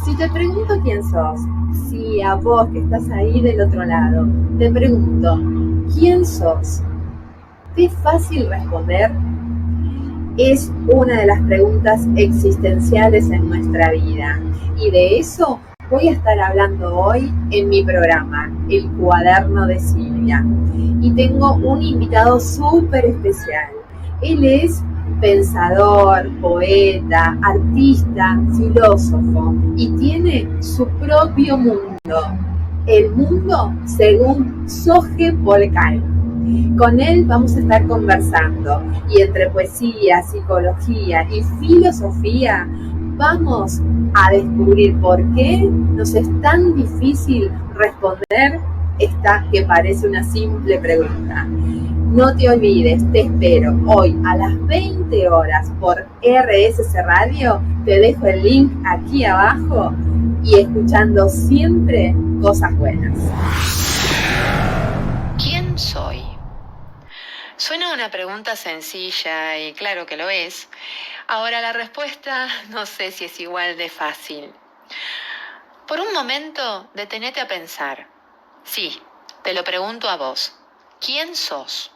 Si te pregunto quién sos, si a vos que estás ahí del otro lado, te pregunto, ¿quién sos? ¿Te es fácil responder? Es una de las preguntas existenciales en nuestra vida. Y de eso voy a estar hablando hoy en mi programa, El Cuaderno de Silvia. Y tengo un invitado súper especial. Él es pensador, poeta, artista, filósofo y tiene su propio mundo. El mundo según Soje Polkai. Con él vamos a estar conversando y entre poesía, psicología y filosofía vamos a descubrir por qué nos es tan difícil responder esta que parece una simple pregunta. No te olvides, te espero hoy a las 20 horas por RSC Radio. Te dejo el link aquí abajo y escuchando siempre cosas buenas. ¿Quién soy? Suena una pregunta sencilla y claro que lo es. Ahora la respuesta no sé si es igual de fácil. Por un momento, detenete a pensar. Sí, te lo pregunto a vos. ¿Quién sos?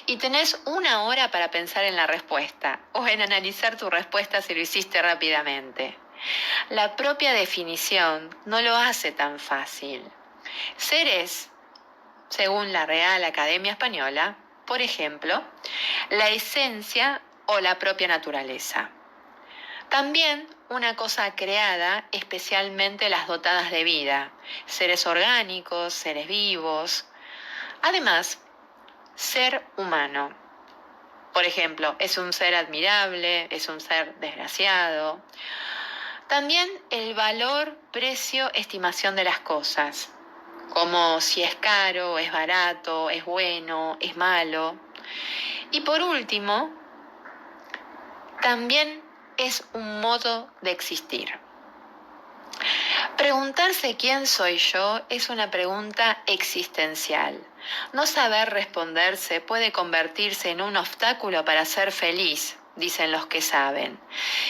Y tenés 1 hora para pensar en la respuesta o en analizar tu respuesta si lo hiciste rápidamente. La propia definición no lo hace tan fácil. Ser es, según la Real Academia Española, por ejemplo, la esencia o la propia naturaleza. También una cosa creada, especialmente las dotadas de vida, seres orgánicos, seres vivos. Además, ser humano. Por ejemplo, es un ser admirable, es un ser desgraciado. También el valor, precio, estimación de las cosas, como si es caro, es barato, es bueno, es malo. Y por último, también es un modo de existir. Preguntarse quién soy yo es una pregunta existencial. No saber responderse puede convertirse en un obstáculo para ser feliz, dicen los que saben.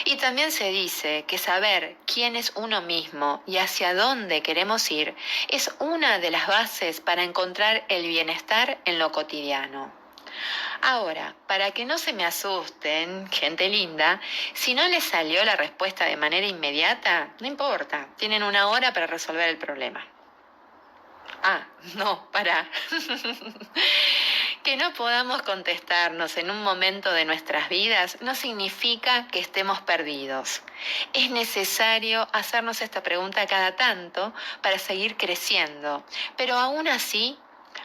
Y también se dice que saber quién es uno mismo y hacia dónde queremos ir es una de las bases para encontrar el bienestar en lo cotidiano. Ahora, para que no se me asusten, gente linda, si no les salió la respuesta de manera inmediata, no importa, tienen 1 hora para resolver el problema. No, pará. Que no podamos contestarnos en un momento de nuestras vidas no significa que estemos perdidos. Es necesario hacernos esta pregunta cada tanto para seguir creciendo, pero aún así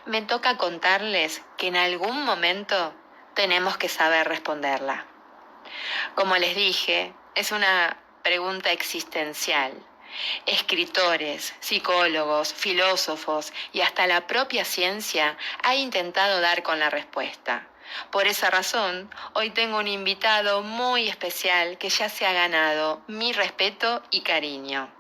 me toca contarles que en algún momento tenemos que saber responderla. Como les dije, es una pregunta existencial. Escritores, psicólogos, filósofos y hasta la propia ciencia ha intentado dar con la respuesta. Por esa razón, hoy tengo un invitado muy especial que ya se ha ganado mi respeto y cariño.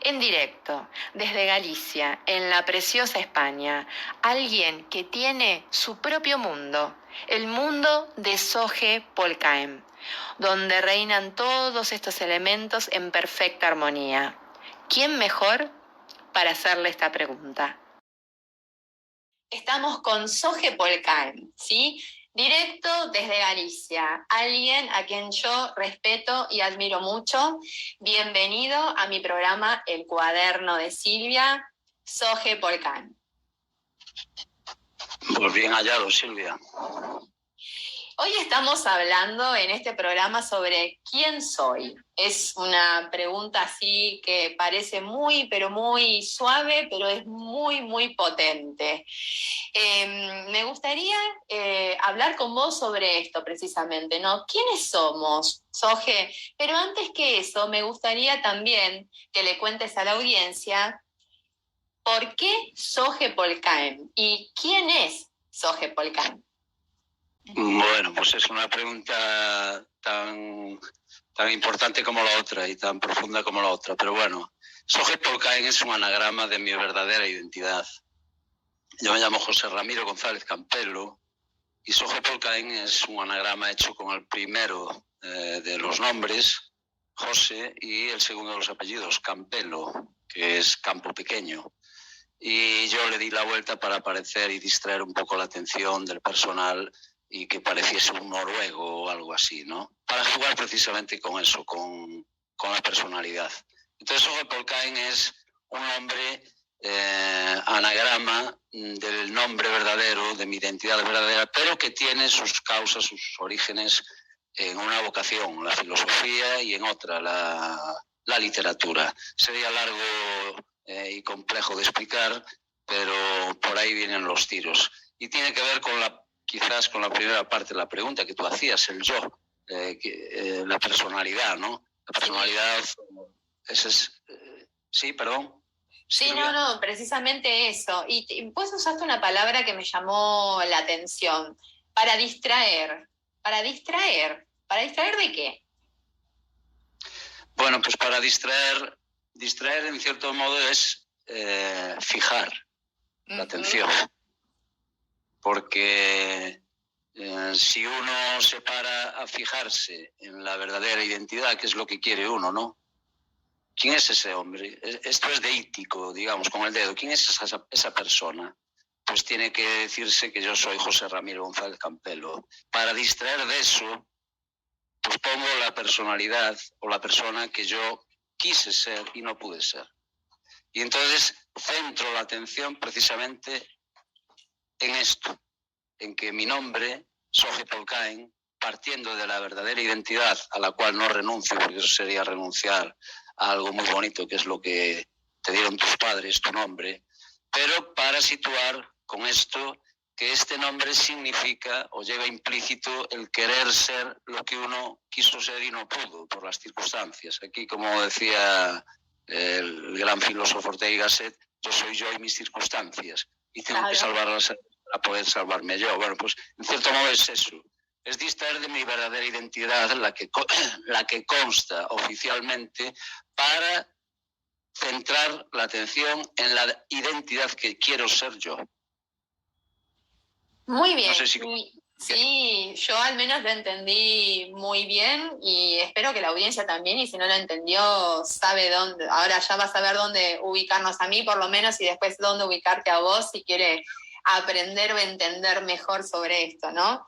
En directo, desde Galicia, en la preciosa España, alguien que tiene su propio mundo, el mundo de Soje Polkai, donde reinan todos estos elementos en perfecta armonía. ¿Quién mejor para hacerle esta pregunta? Estamos con Soje Polkai, ¿sí? Directo desde Galicia, alguien a quien yo respeto y admiro mucho. Bienvenido a mi programa El Cuaderno de Silvia, Soje Polkai. Pues bien hallado, Silvia. Hoy estamos hablando en este programa sobre quién soy. Es una pregunta así que parece muy, pero muy suave, pero es muy, muy potente. Me gustaría hablar con vos sobre esto precisamente, ¿no? ¿Quiénes somos, Soje? Pero antes que eso, me gustaría también que le cuentes a la audiencia por qué Soje Polkai y quién es Soje Polkai. Bueno, pues es una pregunta tan importante como la otra y tan profunda como la otra. Pero bueno, Soje Polkai es un anagrama de mi verdadera identidad. Yo me llamo José Ramiro González Campelo y Soje Polkai es un anagrama hecho con el primero de los nombres José, y el segundo de los apellidos, Campelo, que es campo pequeño. Y yo le di la vuelta para aparecer y distraer un poco la atención del personal y que pareciese un noruego o algo así, ¿no? Para jugar precisamente con eso, con la personalidad. Entonces, Jorge Polkain es un nombre anagrama del nombre verdadero, de mi identidad verdadera, pero que tiene sus causas, sus orígenes en una vocación, la filosofía, y en otra, la literatura. Sería largo y complejo de explicar, pero por ahí vienen los tiros. Y tiene que ver con quizás con la primera parte de la pregunta que tú hacías, el yo, la personalidad, ¿no? La personalidad, ese es... sí, perdón. Sí, no, precisamente eso. Y vos usaste una palabra que me llamó la atención, para distraer. ¿Para distraer? ¿Para distraer de qué? Bueno, pues para distraer en cierto modo es fijar la atención. Porque si uno se para a fijarse en la verdadera identidad, que es lo que quiere uno, ¿no? ¿Quién es ese hombre? Esto es deítico, digamos, con el dedo. ¿Quién es esa persona? Pues tiene que decirse que yo soy José Ramiro González Campelo. Para distraer de eso, pues pongo la personalidad o la persona que yo quise ser y no pude ser. Y entonces centro la atención precisamente en esto, en que mi nombre, Jorge Polkain, partiendo de la verdadera identidad a la cual no renuncio, porque eso sería renunciar a algo muy bonito, que es lo que te dieron tus padres, tu nombre, pero para situar con esto que este nombre significa o lleva implícito el querer ser lo que uno quiso ser y no pudo por las circunstancias. Aquí, como decía el gran filósofo Ortega y Gasset, yo soy yo y mis circunstancias, y tengo que salvarlas para poder salvarme yo. Bueno, pues en cierto modo es eso. Es distraer de mi verdadera identidad, la que consta oficialmente, para centrar la atención en la identidad que quiero ser yo. Muy bien. No sé si... Sí, yo al menos lo entendí muy bien y espero que la audiencia también, y si no lo entendió, sabe dónde, ahora ya va a saber dónde ubicarnos a mí por lo menos, y después dónde ubicarte a vos si quiere aprender o entender mejor sobre esto, ¿no?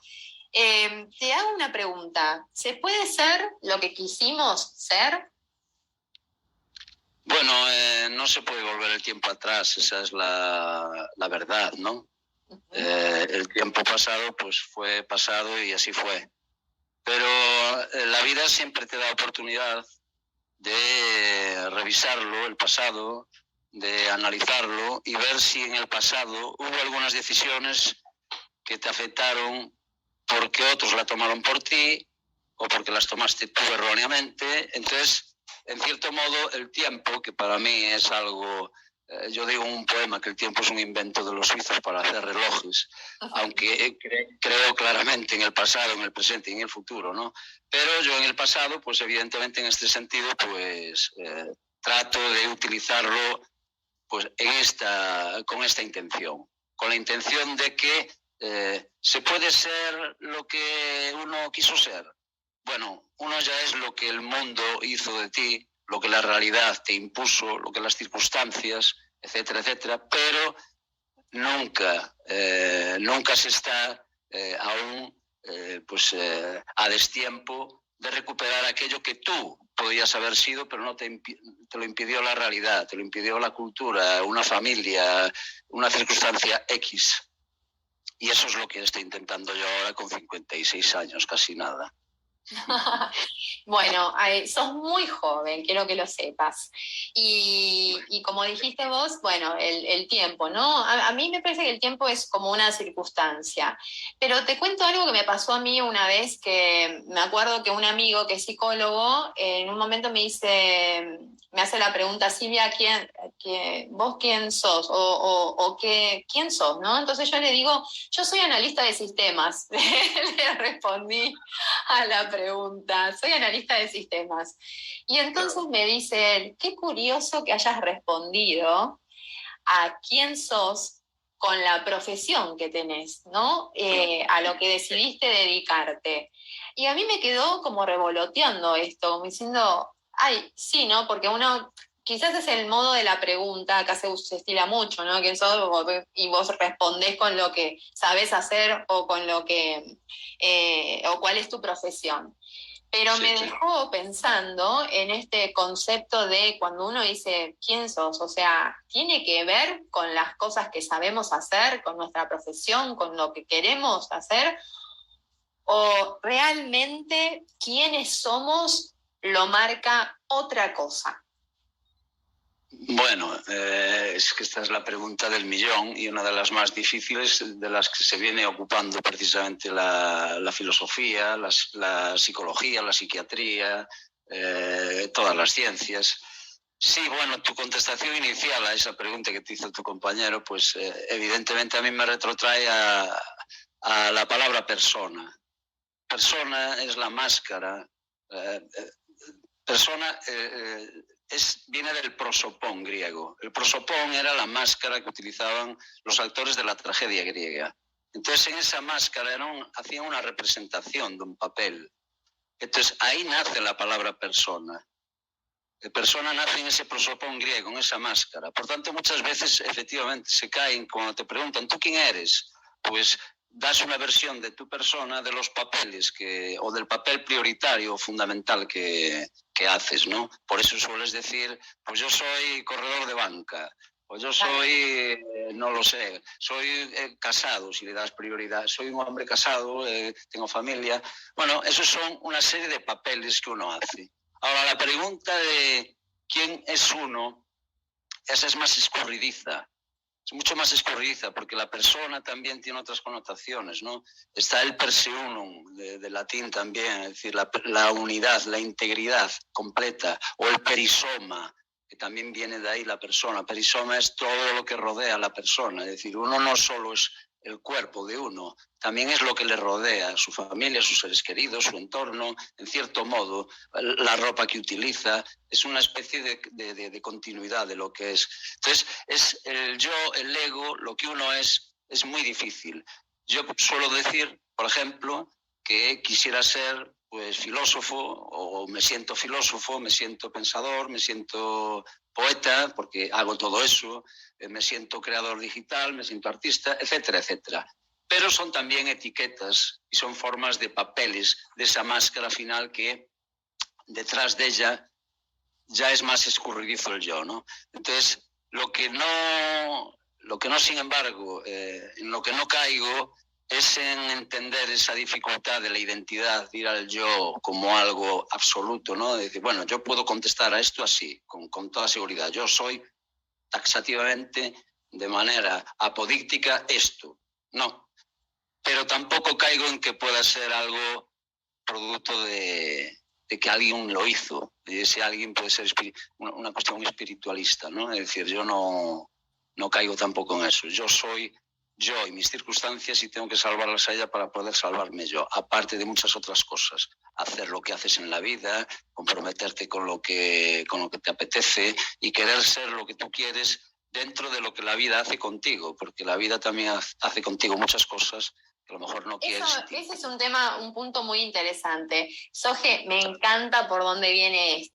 Te hago una pregunta. ¿Se puede ser lo que quisimos ser? Bueno, no se puede volver el tiempo atrás, esa es la verdad, ¿no? El tiempo pasado pues fue pasado y así fue. Pero la vida siempre te da oportunidad de revisarlo, el pasado, de analizarlo y ver si en el pasado hubo algunas decisiones que te afectaron porque otros la tomaron por ti o porque las tomaste tú erróneamente. Entonces, en cierto modo, el tiempo, que para mí es algo... yo digo en un poema que el tiempo es un invento de los suizos para hacer relojes, aunque creo claramente en el pasado, en el presente y en el futuro, ¿no? Pero yo en el pasado, pues evidentemente en este sentido, pues trato de utilizarlo pues con esta intención, con la intención de que se puede ser lo que uno quiso ser. Bueno, uno ya es lo que el mundo hizo de ti, lo que la realidad te impuso, lo que las circunstancias, etcétera, etcétera, pero nunca se está aún a destiempo de recuperar aquello que tú podías haber sido, pero no te lo impidió la realidad, te lo impidió la cultura, una familia, una circunstancia X. Y eso es lo que estoy intentando yo ahora con 56 años, casi nada. Bueno, sos muy joven, quiero que lo sepas. Y como dijiste vos, bueno, el tiempo, ¿no? A mí me parece que el tiempo es como una circunstancia. Pero te cuento algo que me pasó a mí una vez, que me acuerdo que un amigo que es psicólogo, en un momento me hace la pregunta: Silvia, ¿vos quién sos? ¿Quién sos? ¿No? Entonces yo le digo, yo soy analista de sistemas. Le respondí a la pregunta, soy analista de sistemas. Y entonces me dice él, qué curioso que hayas respondido a quién sos con la profesión que tenés, ¿no? A lo que decidiste dedicarte. Y a mí me quedó como revoloteando esto, como diciendo, Ay, sí, ¿no? Porque uno, quizás es el modo de la pregunta, acá se estila mucho, ¿no? ¿Quién sos? Y vos respondés con lo que sabés hacer o con lo que, o cuál es tu profesión. Pero me Sí, sí. dejó pensando en este concepto de cuando uno dice, ¿quién sos? O sea, ¿tiene que ver con las cosas que sabemos hacer, con nuestra profesión, con lo que queremos hacer? ¿O realmente quiénes somos lo marca otra cosa? Bueno, es que esta es la pregunta del millón y una de las más difíciles de las que se viene ocupando precisamente la filosofía, la psicología, la psiquiatría, todas las ciencias. Sí, bueno, tu contestación inicial a esa pregunta que te hizo tu compañero, pues evidentemente a mí me retrotrae a la palabra persona. Persona es la máscara. Persona viene del prosopón griego. El prosopón era la máscara que utilizaban los actores de la tragedia griega. Entonces en esa máscara hacían una representación de un papel. Entonces ahí nace la palabra persona. Persona nace en ese prosopón griego, en esa máscara. Por tanto, muchas veces efectivamente se caen cuando te preguntan, ¿tú quién eres? Pues das una versión de tu persona de los papeles o del papel prioritario o fundamental que haces, ¿no? Por eso sueles decir, pues yo soy corredor de banca, o yo soy, no lo sé, soy casado, si le das prioridad, soy un hombre casado, tengo familia. Bueno, esos son una serie de papeles que uno hace. Ahora, la pregunta de quién es uno, esa es más escurridiza. Es mucho más escurridiza porque la persona también tiene otras connotaciones, ¿no? Está el per se unum, de latín también, es decir, la unidad, la integridad completa, o el perisoma, que también viene de ahí la persona. Perisoma es todo lo que rodea a la persona, es decir, uno no solo es el cuerpo de uno, también es lo que le rodea, su familia, sus seres queridos, su entorno, en cierto modo, la ropa que utiliza, es una especie de continuidad de lo que es. Entonces, es el yo, el ego, lo que uno es muy difícil. Yo suelo decir, por ejemplo, que quisiera ser pues filósofo, o me siento filósofo, me siento pensador, me siento poeta, porque hago todo eso, me siento creador digital, me siento artista, etcétera, etcétera. Pero son también etiquetas y son formas de papeles de esa máscara final que detrás de ella ya es más escurridizo el yo, ¿no? Entonces, lo que no, sin embargo, en lo que no caigo es en entender esa dificultad de la identidad, de ir al yo como algo absoluto, ¿no? De decir, bueno, yo puedo contestar a esto así, con toda seguridad. Yo soy taxativamente, de manera apodíctica, esto. No. Pero tampoco caigo en que pueda ser algo producto de que alguien lo hizo. Y ese alguien puede ser una cuestión espiritualista, ¿no? Es decir, yo no caigo tampoco en eso. Yo soy yo y mis circunstancias y tengo que salvarlas a ella para poder salvarme yo, aparte de muchas otras cosas. Hacer lo que haces en la vida, comprometerte con lo que te apetece y querer ser lo que tú quieres dentro de lo que la vida hace contigo, porque la vida también hace contigo muchas cosas que a lo mejor no quieres. Ese es un punto muy interesante. Soje, me encanta por dónde viene esto.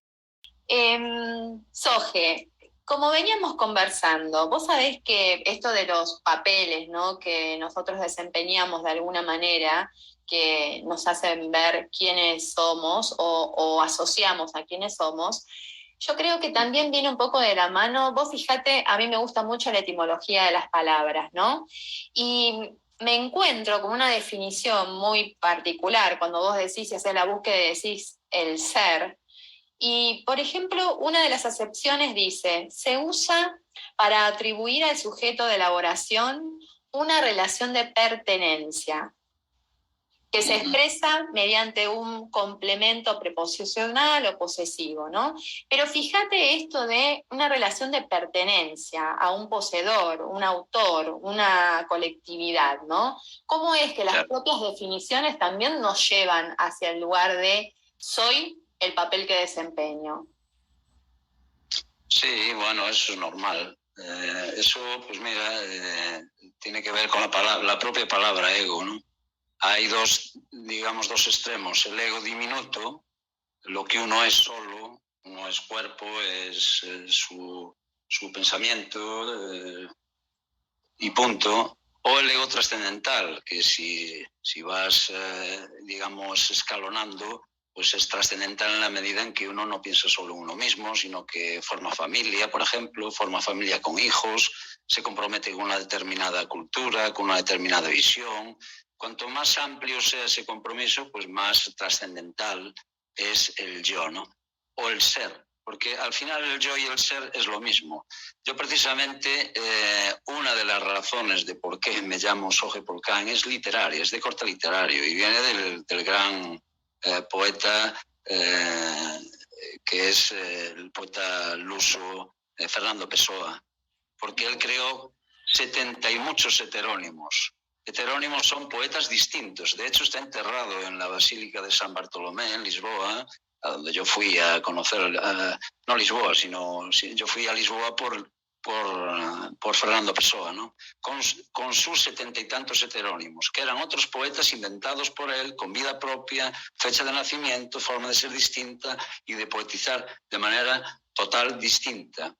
Soje, como veníamos conversando, vos sabés que esto de los papeles, ¿no? Que nosotros desempeñamos de alguna manera, que nos hacen ver quiénes somos o asociamos a quiénes somos, yo creo que también viene un poco de la mano. Vos fíjate, a mí me gusta mucho la etimología de las palabras, ¿no? Y me encuentro con una definición muy particular cuando vos decís y haces la búsqueda y decís el ser. Y, por ejemplo, una de las acepciones dice, se usa para atribuir al sujeto de elaboración una relación de pertenencia que se expresa mediante un complemento preposicional o posesivo, ¿no? Pero fíjate esto de una relación de pertenencia a un poseedor, un autor, una colectividad, ¿no? ¿Cómo es que las propias definiciones también nos llevan hacia el lugar de soy el papel que desempeño? Sí, bueno, eso es normal. Eso, pues mira, tiene que ver con la propia palabra ego, ¿no? Hay dos extremos. El ego diminuto, lo que uno es solo, Uno es cuerpo, es su pensamiento y punto. O el ego trascendental, que si vas, digamos, escalonando, pues es trascendental en la medida en que uno no piensa solo en uno mismo, sino que forma familia, por ejemplo, forma familia con hijos, se compromete con una determinada cultura, con una determinada visión. Cuanto más amplio sea ese compromiso, pues más trascendental es el yo, ¿no? O el ser, porque al final el yo y el ser es lo mismo. Yo precisamente, una de las razones de por qué me llamo Soje Polcán es literaria, es de corte literario y viene del gran poeta que es el poeta luso Fernando Pessoa, porque él creó 70 y muchos heterónimos. Heterónimos son poetas distintos. De hecho, está enterrado en la Basílica de San Bartolomé, en Lisboa, a donde yo fui a conocer, no Lisboa, sino yo fui a Lisboa por Fernando Pessoa, ¿no? Con sus 70 y tantos heterónimos, que eran otros poetas inventados por él, con vida propia, fecha de nacimiento, forma de ser distinta y de poetizar de manera total distinta.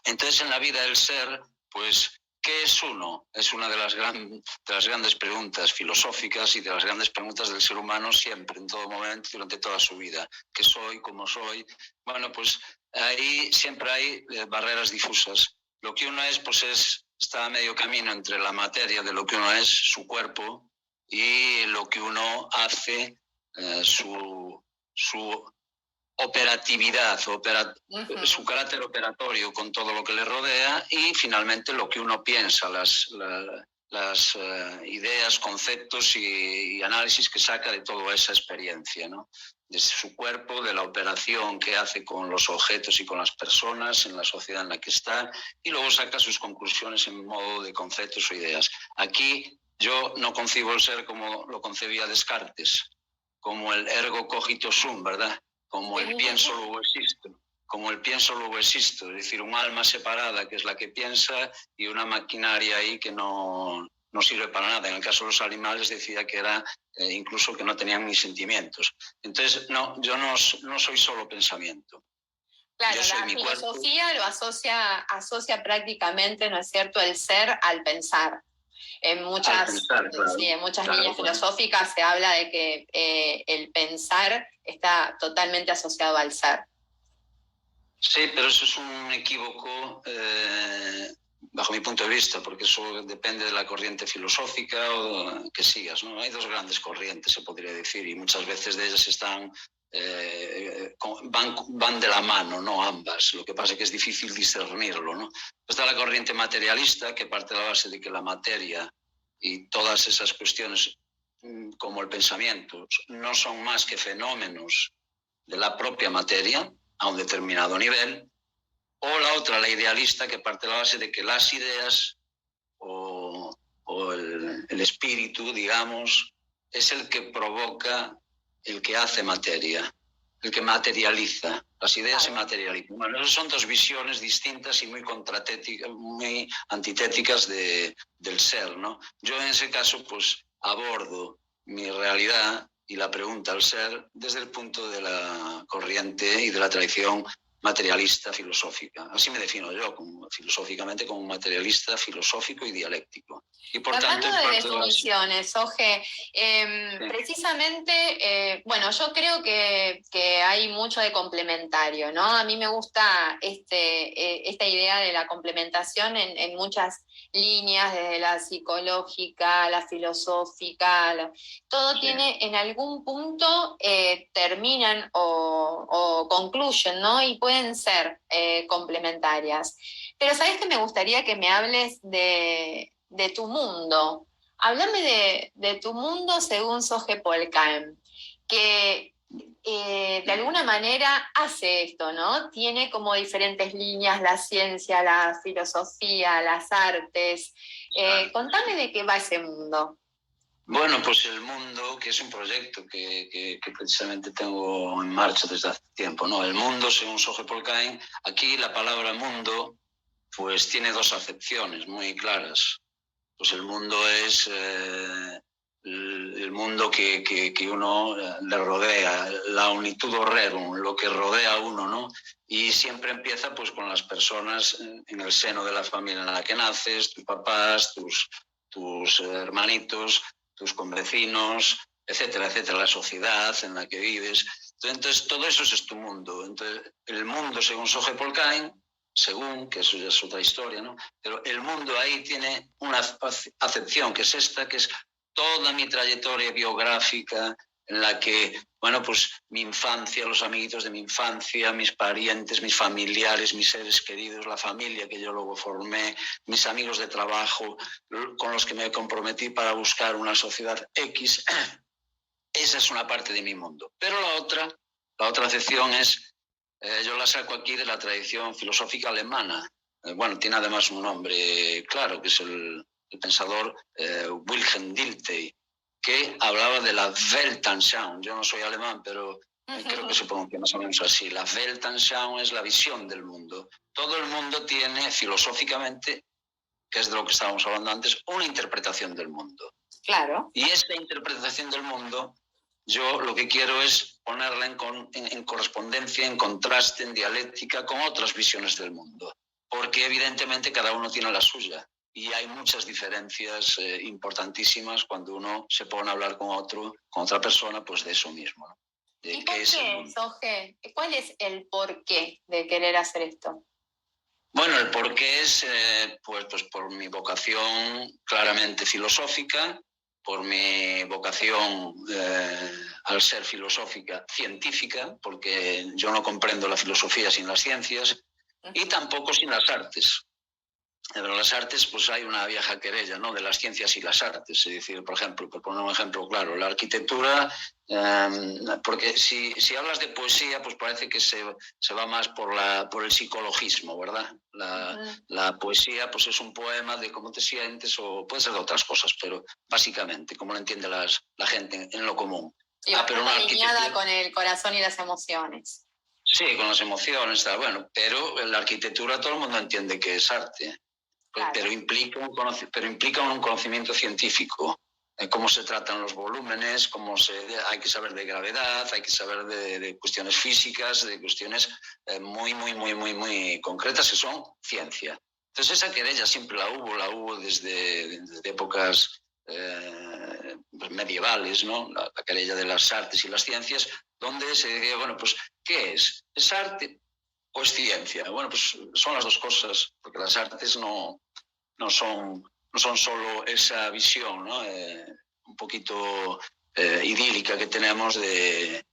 Entonces, en la vida del ser, pues, ¿qué es uno? Es una de las grandes preguntas filosóficas y de las grandes preguntas del ser humano siempre, en todo momento, durante toda su vida. ¿Qué soy? ¿Cómo soy? Bueno, pues ahí siempre hay barreras difusas. Lo que uno es, pues está a medio camino entre la materia de lo que uno es, su cuerpo, y lo que uno hace, su operatividad, su carácter operatorio con todo lo que le rodea, y finalmente lo que uno piensa, las ideas, conceptos y análisis que saca de toda esa experiencia, ¿no? De su cuerpo, de la operación que hace con los objetos y con las personas en la sociedad en la que está, y luego saca sus conclusiones en modo de conceptos o ideas. Aquí yo no concibo el ser como lo concebía Descartes, como el ergo cogito sum, ¿verdad? Como el pienso luego existo, como el pienso luego existo, es decir, un alma separada que es la que piensa y una maquinaria ahí que no sirve para nada. En el caso de los animales decía que era incluso que no tenían ni sentimientos. Entonces, no, yo no soy solo pensamiento. Claro, la filosofía lo asocia prácticamente, ¿no es cierto?, el ser al pensar. En muchas líneas filosóficas se habla de que el pensar está totalmente asociado al ser. Sí, pero eso es un equívoco bajo mi punto de vista, porque eso depende de la corriente filosófica o que sigas, ¿no? Hay dos grandes corrientes, se podría decir, y muchas veces de ellas van de la mano, no ambas. Lo que pasa es que es difícil discernirlo, ¿no? Está la corriente materialista, que parte de la base de que la materia y todas esas cuestiones, como el pensamiento, no son más que fenómenos de la propia materia a un determinado nivel. O la otra, la idealista, que parte de la base de que las ideas o el espíritu, digamos, es el que provoca, el que hace materia, el que materializa. Las ideas se materializan. Bueno, esas son dos visiones distintas y muy antitéticas del ser, ¿no? Yo en ese caso, pues, abordo mi realidad y la pregunta al ser desde el punto de la corriente y de la tradición materialista filosófica. Así me defino yo, filosóficamente, como un materialista filosófico y dialéctico. Y por hablando tanto, de definiciones, Soje, precisamente, bueno, yo creo que hay mucho de complementario, ¿no? A mí me gusta esta idea de la complementación en muchas líneas, desde la psicológica, la filosófica, todo tiene en algún punto, terminan o concluyen, ¿no? Y pueden ser complementarias. Pero ¿sabes qué? Me gustaría que me hables de tu mundo. Háblame de tu mundo según Soje Polcán, que de alguna manera hace esto, ¿no? Tiene como diferentes líneas, la ciencia, la filosofía, las artes. Contame de qué va ese mundo. Bueno, pues el mundo, que es un proyecto que precisamente tengo en marcha desde hace tiempo, ¿no? El mundo, según Soje Polcán, aquí la palabra mundo, pues tiene dos acepciones muy claras. Pues el mundo es el mundo que uno le rodea, la unitudo rerum, lo que rodea a uno, ¿no? Y siempre empieza pues con las personas en el seno de la familia en la que naces, tus papás, tus hermanitos, tus convecinos, etcétera, etcétera, la sociedad en la que vives. Entonces todo eso es tu mundo. Entonces, el mundo, según Soje Polkain, según, que eso ya es otra historia, ¿no? Pero el mundo ahí tiene una acepción, que es esta, que es toda mi trayectoria biográfica, en la que, bueno, pues mi infancia, los amiguitos de mi infancia, mis parientes, mis familiares, mis seres queridos, la familia que yo luego formé, mis amigos de trabajo, con los que me comprometí para buscar una sociedad X, esa es una parte de mi mundo. Pero la otra acepción es, yo la saco aquí de la tradición filosófica alemana. Bueno, tiene además un nombre claro, que es el pensador Wilhelm Dilthey, que hablaba de la Weltanschauung. Yo no soy alemán, pero creo que se pronuncia más o menos así. La Weltanschauung es la visión del mundo. Todo el mundo tiene filosóficamente, que es de lo que estábamos hablando antes, una interpretación del mundo. Claro. Y esta interpretación del mundo, yo lo que quiero es ponerla en correspondencia, en contraste, en dialéctica con otras visiones del mundo. Porque evidentemente cada uno tiene la suya. Y hay muchas diferencias importantísimas cuando uno se pone a hablar con otra persona, pues de eso mismo, ¿no? ¿Y por qué, Soje? ¿Cuál es el porqué de querer hacer esto? Bueno, el porqué es pues por mi vocación claramente filosófica, por mi vocación al ser filosófica científica, porque yo no comprendo la filosofía sin las ciencias, y tampoco sin las artes. Pero las artes, pues hay una vieja querella, ¿no?, de las ciencias y las artes. Es decir, por ejemplo, por poner un ejemplo claro, la arquitectura, porque si hablas de poesía, pues parece que se va más por el psicologismo, ¿verdad? La poesía, pues es un poema de cómo te sientes, o puede ser de otras cosas, pero básicamente, cómo lo entiende la gente en lo común. Y pero alineada con el corazón y las emociones. Sí, con las emociones, está bueno, pero la arquitectura todo el mundo entiende que es arte. Claro. Pero implica un conocimiento científico, cómo se tratan los volúmenes, hay que saber de gravedad, hay que saber de cuestiones físicas, de cuestiones muy concretas que son ciencia. Entonces esa querella siempre la hubo desde épocas medievales, ¿no? La querella de las artes y las ciencias, donde se decía, bueno, pues, ¿qué es? ¿Es arte o es ciencia? Bueno, pues son las dos cosas, porque las artes no son solo esa visión, ¿no? Un poquito idílica que tenemos de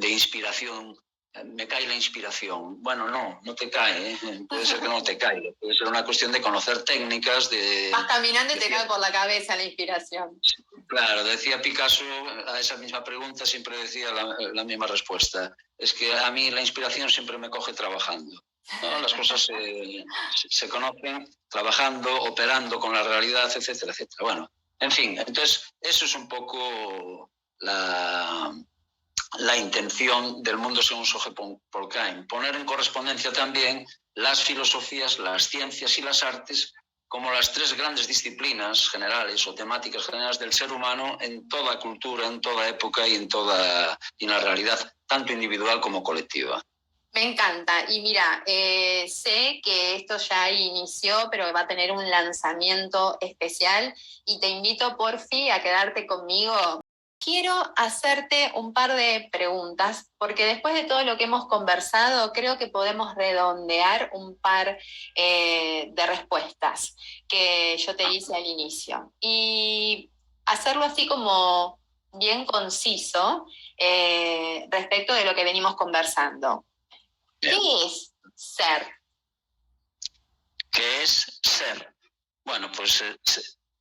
inspiración. Me cae la inspiración. Bueno, no te cae, ¿eh? Puede ser que no te caiga. Puede ser una cuestión de conocer técnicas, vas caminando y te cae por la cabeza la inspiración. Claro, decía Picasso a esa misma pregunta, siempre decía la misma respuesta. Es que a mí la inspiración siempre me coge trabajando, ¿no? Las cosas se conocen trabajando, operando con la realidad, etcétera, etcétera. Bueno, en fin, entonces eso es un poco la intención del mundo según Soje Polkain. Poner en correspondencia también las filosofías, las ciencias y las artes como las tres grandes disciplinas generales o temáticas generales del ser humano en toda cultura, en toda época y en la realidad, tanto individual como colectiva. Me encanta. Y mira, sé que esto ya inició, pero va a tener un lanzamiento especial y te invito, porfi, a quedarte conmigo. Quiero hacerte un par de preguntas, porque después de todo lo que hemos conversado, creo que podemos redondear un par de respuestas que yo te hice al inicio. Y hacerlo así como bien conciso respecto de lo que venimos conversando. ¿Qué es ser? ¿Qué es ser? Bueno, pues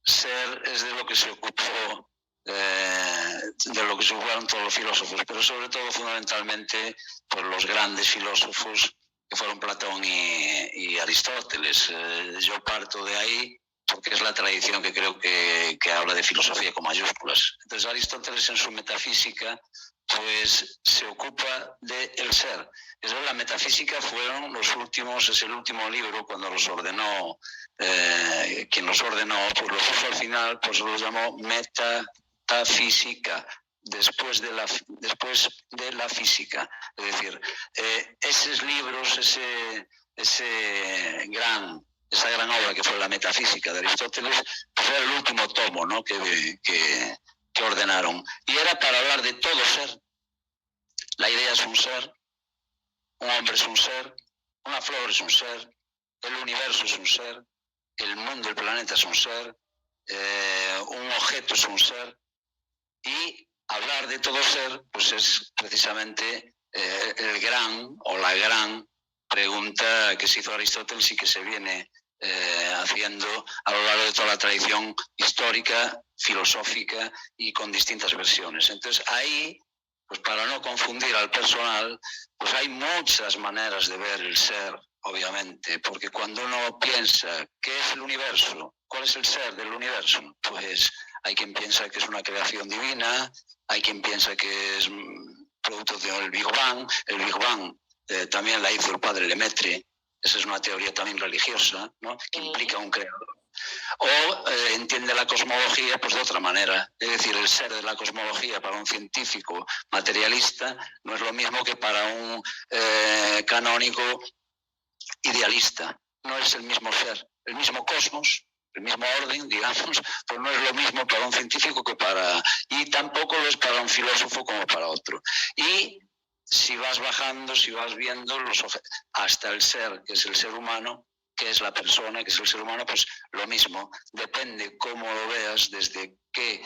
ser es de lo que se ocupó, de lo que se ocuparon todos los filósofos, pero sobre todo fundamentalmente por los grandes filósofos que fueron Platón y Aristóteles. Yo parto de ahí porque es la tradición que creo que habla de filosofía con mayúsculas. Entonces Aristóteles en su metafísica pues se ocupa del ser. La metafísica es el último libro cuando los ordenó, quien los ordenó, pues lo puso al final, pues lo llamó metafísica después de la física. Es decir, esos libros, esa gran obra que fue la metafísica de Aristóteles, pues era el último tomo, ¿no?, que ordenaron. Y era para hablar de todo ser. La idea es un ser, un hombre es un ser, una flor es un ser, el universo es un ser, el mundo, el planeta es un ser, un objeto es un ser, y hablar de todo ser pues es precisamente el gran o la gran pregunta que se hizo Aristóteles y que se viene haciendo a lo largo de toda la tradición histórica, filosófica y con distintas versiones. Entonces ahí, pues para no confundir al personal, pues hay muchas maneras de ver el ser, obviamente, porque cuando uno piensa qué es el universo, cuál es el ser del universo, pues hay quien piensa que es una creación divina, hay quien piensa que es producto del Big Bang. El Big Bang también la hizo el padre Lemaitre, esa es una teoría también religiosa, ¿no?, que implica un creador. O entiende la cosmología pues de otra manera. Es decir, el ser de la cosmología para un científico materialista no es lo mismo que para un canónico idealista. No es el mismo ser, el mismo cosmos, el mismo orden, digamos, pues no es lo mismo para un científico que para... Y tampoco lo es para un filósofo como para otro. Y si vas bajando, si vas viendo hasta el ser, que es el ser humano, que es la persona, que es el ser humano, pues lo mismo. Depende cómo lo veas, desde qué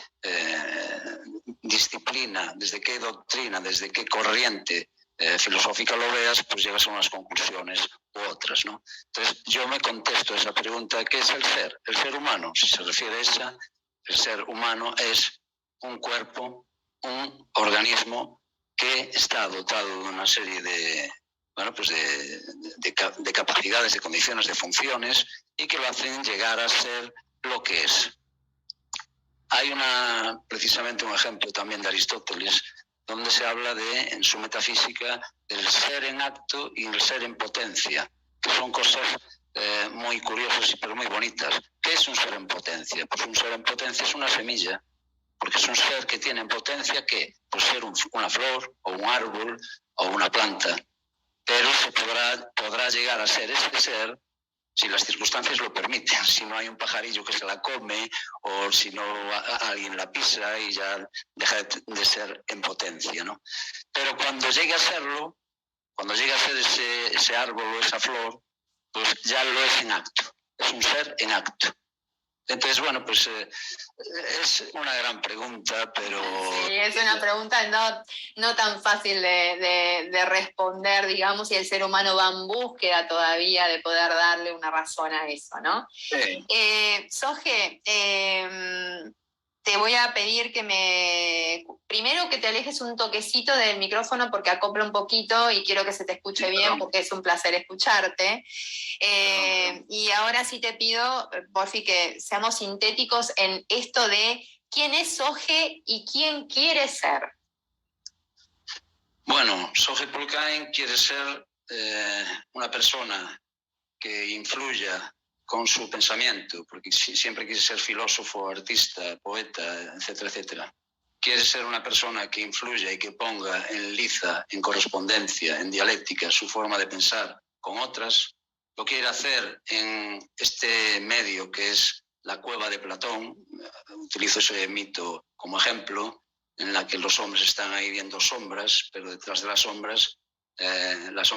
disciplina, desde qué doctrina, desde qué corriente filosófica lo veas, pues llegas a unas conclusiones u otras, ¿no? Entonces yo me contesto esa pregunta: ¿qué es el ser? El ser humano, si se refiere a esa, el ser humano es un cuerpo, un organismo que está dotado de una serie de, bueno, pues de capacidades, de condiciones, de funciones, y que lo hacen llegar a ser lo que es. Hay precisamente un ejemplo también de Aristóteles, donde se habla en su metafísica, del ser en acto y el ser en potencia, que son cosas muy curiosas pero muy bonitas. ¿Qué es un ser en potencia? Pues un ser en potencia es una semilla, porque es un ser que tiene en potencia que puede ser una flor o un árbol o una planta, pero se podrá llegar a ser ese ser si las circunstancias lo permiten, si no hay un pajarillo que se la come o si no alguien la pisa y ya deja de ser en potencia, ¿no? Pero cuando llegue a serlo, cuando llegue a ser ese árbol o esa flor, pues ya lo es en acto, es un ser en acto. Entonces, bueno, pues es una gran pregunta, pero... Sí, es una pregunta no tan fácil de responder, digamos, y el ser humano va en búsqueda todavía de poder darle una razón a eso, ¿no? Sí. Soje, te voy a pedir primero que te alejes un toquecito del micrófono porque acopla un poquito y quiero que se te escuche bien porque es un placer escucharte. Y ahora sí te pido, porfi, que seamos sintéticos en esto de quién es Soje y quién quiere ser. Bueno, Soje Polkain quiere ser una persona que influya con su pensamiento, porque siempre quiere ser filósofo, artista, poeta, etcétera, etcétera. Quiere ser una persona que influya y que ponga en liza, en correspondencia, en dialéctica su forma de pensar con otras. Lo quiere hacer en este medio que es la cueva de Platón. Utilizo ese mito como ejemplo, en la que los hombres están ahí viendo sombras, pero detrás de las sombras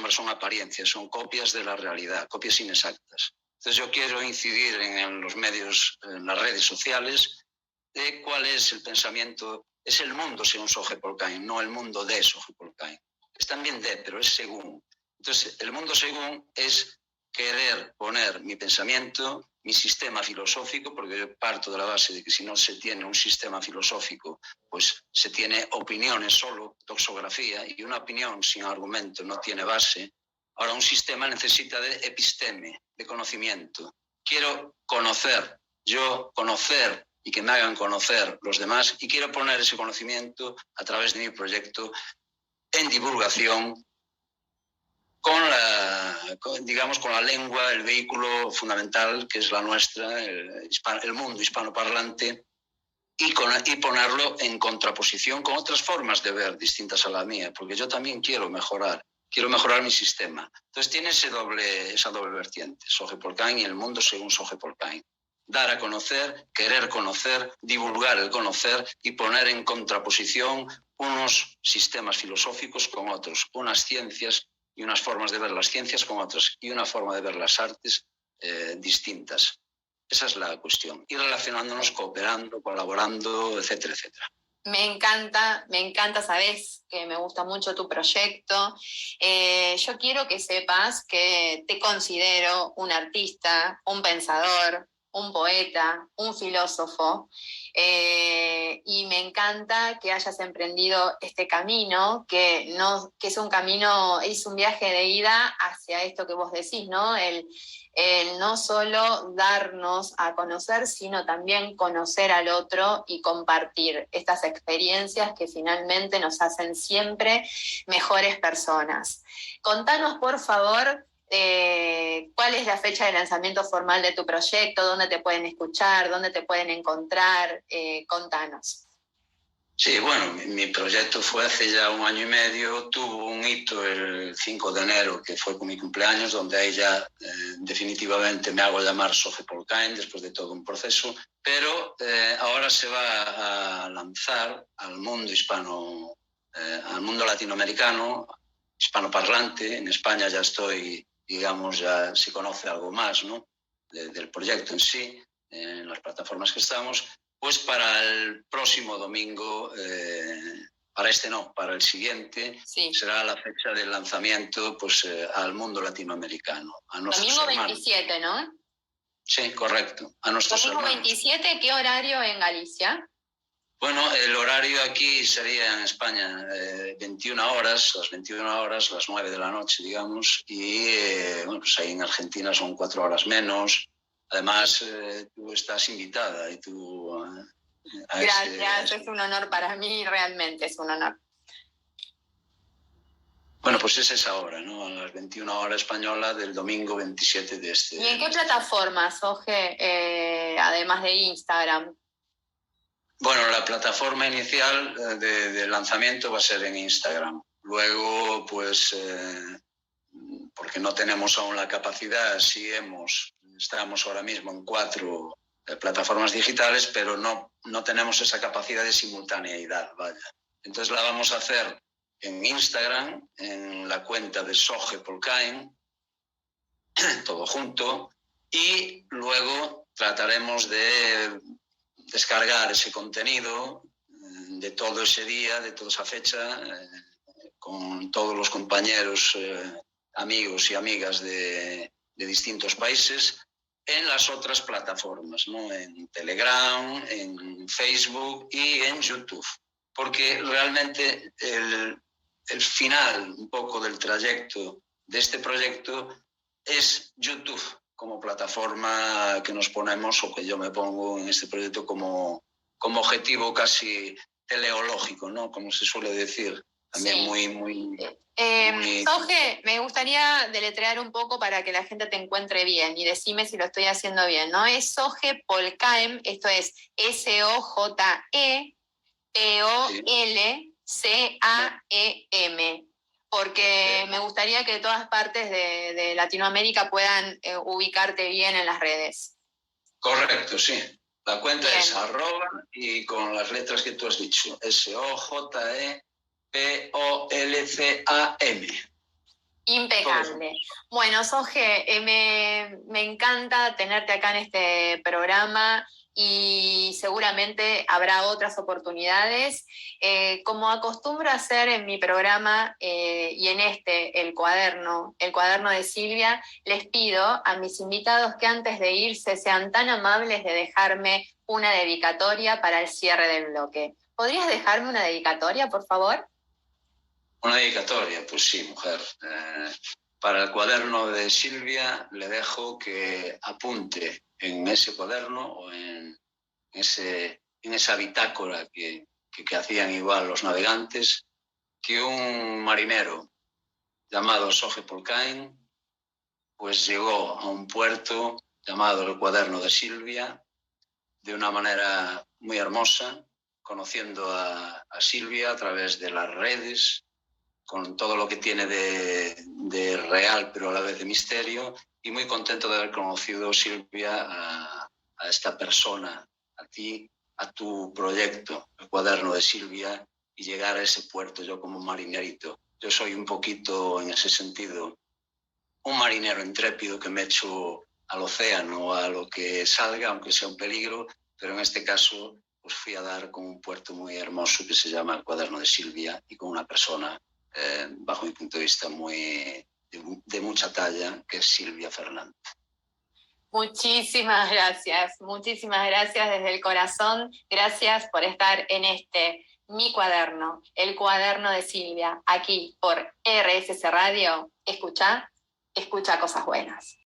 son apariencias, son copias de la realidad, copias inexactas. Entonces yo quiero incidir en los medios, en las redes sociales, de cuál es el pensamiento. Es el mundo según Soje Polkain, no el mundo de Soje Polkain. Es también de, pero es según. Entonces el mundo según es querer poner mi pensamiento, mi sistema filosófico, porque yo parto de la base de que si no se tiene un sistema filosófico, pues se tiene opiniones solo, doxografía, y una opinión sin argumento no tiene base. Ahora, un sistema necesita de episteme, de conocimiento. Quiero conocer, y que me hagan conocer los demás, y quiero poner ese conocimiento a través de mi proyecto en divulgación con la lengua, el vehículo fundamental que es la nuestra, el mundo hispanoparlante, y ponerlo en contraposición con otras formas de ver distintas a la mía, porque yo también quiero mejorar mi sistema. Entonces tiene esa doble vertiente, Soje Polkain y el mundo según Soje Polkain. Dar a conocer, querer conocer, divulgar el conocer y poner en contraposición unos sistemas filosóficos con otros, unas ciencias y unas formas de ver las ciencias con otras y una forma de ver las artes distintas. Esa es la cuestión. Ir relacionándonos, cooperando, colaborando, etcétera, etcétera. Me encanta, sabes que me gusta mucho tu proyecto. Yo quiero que sepas que te considero un artista, un pensador, un poeta, un filósofo, y me encanta que hayas emprendido este camino, que es un camino, es un viaje de ida hacia esto que vos decís, ¿no? El no solo darnos a conocer, sino también conocer al otro y compartir estas experiencias que finalmente nos hacen siempre mejores personas. Contanos, por favor, ¿cuál es la fecha de lanzamiento formal de tu proyecto? ¿Dónde te pueden escuchar? ¿Dónde te pueden encontrar? Contanos. Sí, bueno, mi proyecto fue hace ya 1 año y medio, tuvo un hito el 5 de enero, que fue con mi cumpleaños, donde ahí ya definitivamente me hago llamar Soje Polkain, después de todo un proceso, pero ahora se va a lanzar al mundo hispano, al mundo latinoamericano, hispanoparlante. En España ya estoy, digamos, ya se conoce algo más, ¿no?, del proyecto en sí, en las plataformas que estamos. Pues para el próximo domingo, para el siguiente, sí, será la fecha del lanzamiento pues, al mundo latinoamericano. A domingo 27, ¿no? Sí, correcto. A nuestros domingo hermanos. 27, ¿qué horario en Galicia? Bueno, el horario aquí sería en España 21 horas, las 9 de la noche, digamos, y bueno, pues ahí en Argentina son 4 horas menos. Además, tú estás invitada y tú... Gracias, es un honor para mí, realmente es un honor. Bueno, pues es esa hora, ¿no? A las 21 horas española del domingo 27 de este... ¿Y en qué plataformas, Soje, además de Instagram? Bueno, la plataforma inicial de lanzamiento va a ser en Instagram. Luego, pues... porque no tenemos aún la capacidad, estamos ahora mismo en 4 plataformas digitales, pero no tenemos esa capacidad de simultaneidad, vaya. Entonces la vamos a hacer en Instagram, en la cuenta de Soje Polkain, todo junto, y luego trataremos de descargar ese contenido de todo ese día, de toda esa fecha, con todos los compañeros, amigos y amigas de distintos países, en las otras plataformas, ¿no? En Telegram, en Facebook y en YouTube. Porque realmente el final un poco del trayecto de este proyecto es YouTube como plataforma que nos ponemos, o que yo me pongo en este proyecto como objetivo casi teleológico, ¿no? Como se suele decir. También sí. muy... Soje, me gustaría deletrear un poco para que la gente te encuentre bien y decime si lo estoy haciendo bien, ¿no? Es Soje Polkain, esto es SOJEPOLCAEM, porque me gustaría que todas partes de Latinoamérica puedan ubicarte bien en las redes. Correcto, sí. La cuenta bien. Es @ y con las letras que tú has dicho, SOJEPOLCAM. Impecable. Bueno, Soje, me encanta tenerte acá en este programa y seguramente habrá otras oportunidades. Como acostumbro a hacer en mi programa y en el cuaderno de Silvia, les pido a mis invitados que antes de irse sean tan amables de dejarme una dedicatoria para el cierre del bloque. ¿Podrías dejarme una dedicatoria, por favor? Una dedicatoria, pues sí, mujer. Para el cuaderno de Silvia le dejo que apunte en ese cuaderno o en esa bitácora que hacían igual los navegantes, que un marinero llamado Soje Polkain pues llegó a un puerto llamado el Cuaderno de Silvia de una manera muy hermosa, conociendo a Silvia a través de las redes, con todo lo que tiene de real, pero a la vez de misterio, y muy contento de haber conocido, Silvia, a esta persona, a ti, a tu proyecto, el cuaderno de Silvia, y llegar a ese puerto, yo como marinerito. Yo soy un poquito, en ese sentido, un marinero intrépido que me echo al océano, a lo que salga, aunque sea un peligro, pero en este caso pues fui a dar con un puerto muy hermoso que se llama el cuaderno de Silvia, y con una persona, bajo mi punto de vista, de mucha talla, que es Silvia Fernández. Muchísimas gracias desde el corazón. Gracias por estar en Mi Cuaderno, el cuaderno de Silvia, aquí por RSC Radio. Escucha cosas buenas.